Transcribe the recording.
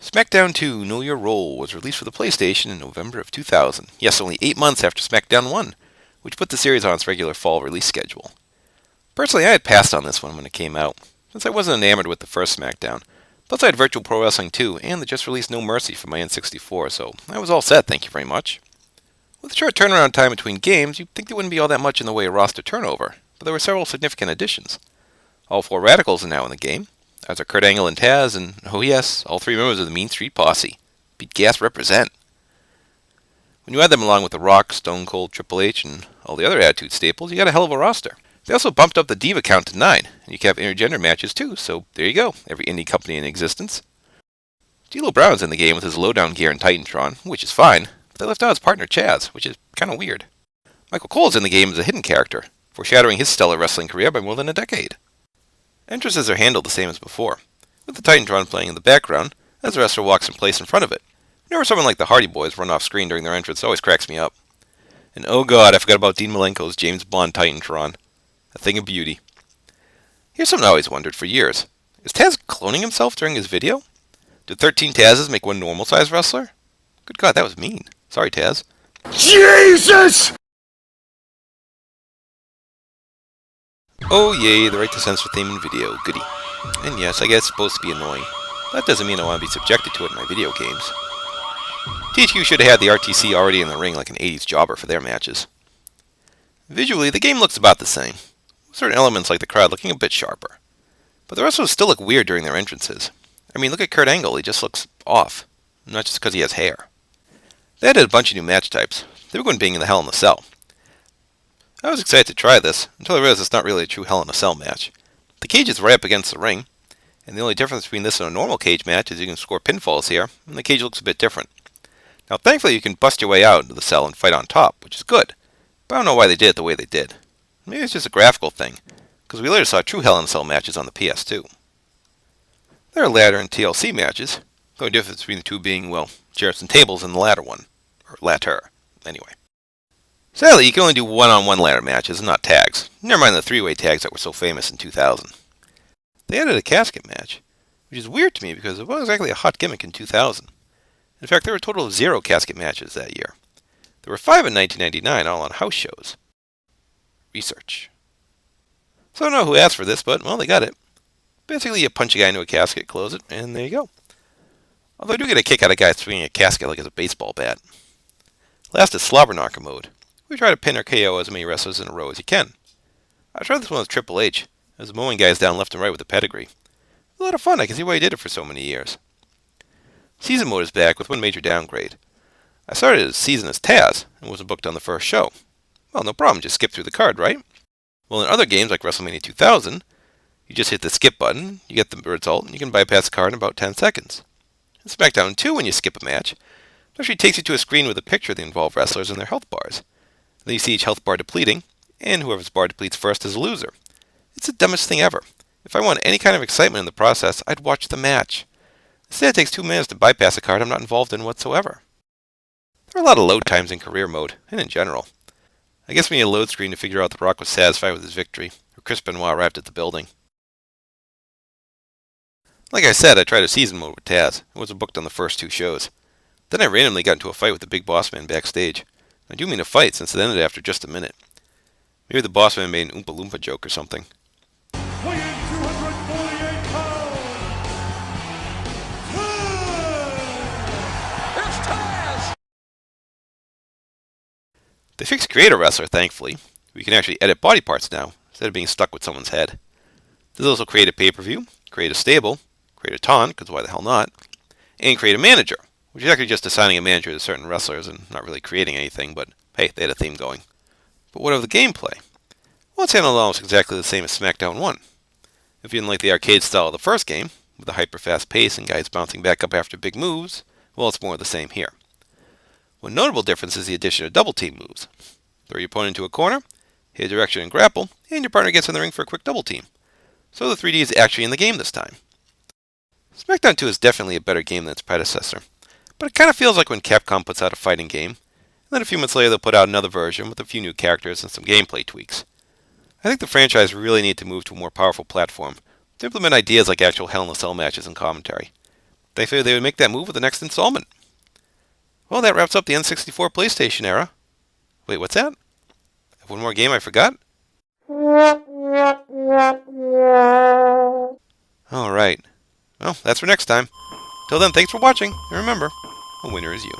Smackdown 2 Know Your Role was released for the PlayStation in November of 2000. Yes, only 8 months after Smackdown 1, which put the series on its regular fall release schedule. Personally, I had passed on this one when it came out, since I wasn't enamored with the first Smackdown. Plus I had Virtual Pro Wrestling 2 and the just released No Mercy for my N64, so I was all set, thank you very much. With a short turnaround time between games, you'd think there wouldn't be all that much in the way of roster turnover, but there were several significant additions. All 4 Radicals are now in the game, as are Kurt Angle and Taz, and oh yes, all 3 members of the Mean Street Posse. Beat Gas represent. When you add them along with The Rock, Stone Cold, Triple H, and all the other Attitude staples, you got a hell of a roster. They also bumped up the Diva count to 9, and you can have intergender matches too, so there you go, every indie company in existence. D'Lo Brown's in the game with his lowdown gear and Titantron, which is fine, but they left out his partner Chaz, which is kinda weird. Michael Cole's in the game as a hidden character, foreshadowing his stellar wrestling career by more than a decade. Entrances are handled the same as before, with the Titantron playing in the background as the wrestler walks in place in front of it. Whenever someone like the Hardy Boys run off screen during their entrance, it always cracks me up. And oh god, I forgot about Dean Malenko's James Bond Titantron. A thing of beauty. Here's something I always wondered for years. Is Taz cloning himself during his video? Did 13 Tazes make one normal-sized wrestler? Good god, that was mean. Sorry, Taz. Jesus! Oh yay, the right to censor theme in video, goody. And yes, I guess it's supposed to be annoying. That doesn't mean I want to be subjected to it in my video games. THQ should have had the RTC already in the ring like an 80s jobber for their matches. Visually, the game looks about the same, with certain elements like the crowd looking a bit sharper. But the wrestlers still look weird during their entrances. I mean, look at Kurt Angle, he just looks off. Not just because he has hair. They added a bunch of new match types, the big one being in the Hell in a Cell. I was excited to try this, until I realized it's not really a true Hell in a Cell match. The cage is right up against the ring, and the only difference between this and a normal cage match is you can score pinfalls here, and the cage looks a bit different. Now thankfully you can bust your way out into the cell and fight on top, which is good, but I don't know why they did it the way they did. Maybe it's just a graphical thing, because we later saw true Hell in a Cell matches on the PS2. There are ladder and TLC matches, the only difference between the two being, well, chairs and tables in the latter one, or latter, anyway. Sadly, you can only do one-on-one ladder matches and not tags. Never mind the 3-way tags that were so famous in 2000. They added a casket match, which is weird to me because it wasn't exactly a hot gimmick in 2000. In fact, there were a total of 0 casket matches that year. There were 5 in 1999, all on house shows. Research. So I don't know who asked for this, but, well, they got it. Basically, you punch a guy into a casket, close it, and there you go. Although I do get a kick out of guys swinging a casket like it's a baseball bat. Last is Slobber Knocker mode. We try to pin or KO as many wrestlers in a row as you can. I tried this one with Triple H, as mowing guys down left and right with a pedigree. A lot of fun, I can see why he did it for so many years. Season mode is back with one major downgrade. I started a season as Taz, and wasn't booked on the first show. Well, no problem, just skip through the card, right? Well, in other games like WrestleMania 2000, you just hit the skip button, you get the result, and you can bypass the card in about 10 seconds. In SmackDown 2, when you skip a match, it actually takes you to a screen with a picture of the involved wrestlers and their health bars. Then you see each health bar depleting, and whoever's bar depletes first is a loser. It's the dumbest thing ever. If I want any kind of excitement in the process, I'd watch the match. Instead, it takes 2 minutes to bypass a card I'm not involved in whatsoever. There are a lot of load times in career mode, and in general. I guess we need a load screen to figure out The Rock was satisfied with his victory, or Chris Benoit arrived at the building. Like I said, I tried a season mode with Taz, and wasn't booked on the first 2 shows. Then I randomly got into a fight with the Big Boss Man backstage. I do mean a fight, since it ended after just a minute. Maybe the Boss Man made an Oompa Loompa joke or something. Weighing 248 pounds, it's Taz! They fixed Create a Wrestler, thankfully. We can actually edit body parts now, instead of being stuck with someone's head. There's also Create a Pay-Per-View, Create a Stable, Create a Taunt, because why the hell not, and Create a Manager, which is actually just assigning a manager to certain wrestlers and not really creating anything, but hey, they had a theme going. But what of the gameplay? Well, it's handled almost exactly the same as SmackDown 1. If you didn't like the arcade style of the first game, With a hyper-fast pace and guys bouncing back up after big moves, well, it's more of the same here. One notable difference is the addition of double team moves. Throw your opponent into a corner, hit a direction and grapple, and your partner gets in the ring for a quick double team. So the 3D is actually in the game this time. Smackdown 2 is definitely a better game than its predecessor, but it kind of feels like when Capcom puts out a fighting game, and then a few months later they'll put out another version with a few new characters and some gameplay tweaks. I think the franchise really needs to move to a more powerful platform to implement ideas like actual Hell in a Cell matches and commentary. They figured they would make that move with the next installment. Well, that wraps up the N64 PlayStation era. Wait, what's that? One more game I forgot? Alright. Well, that's for next time. Till then, thanks for watching, and remember, a winner is you.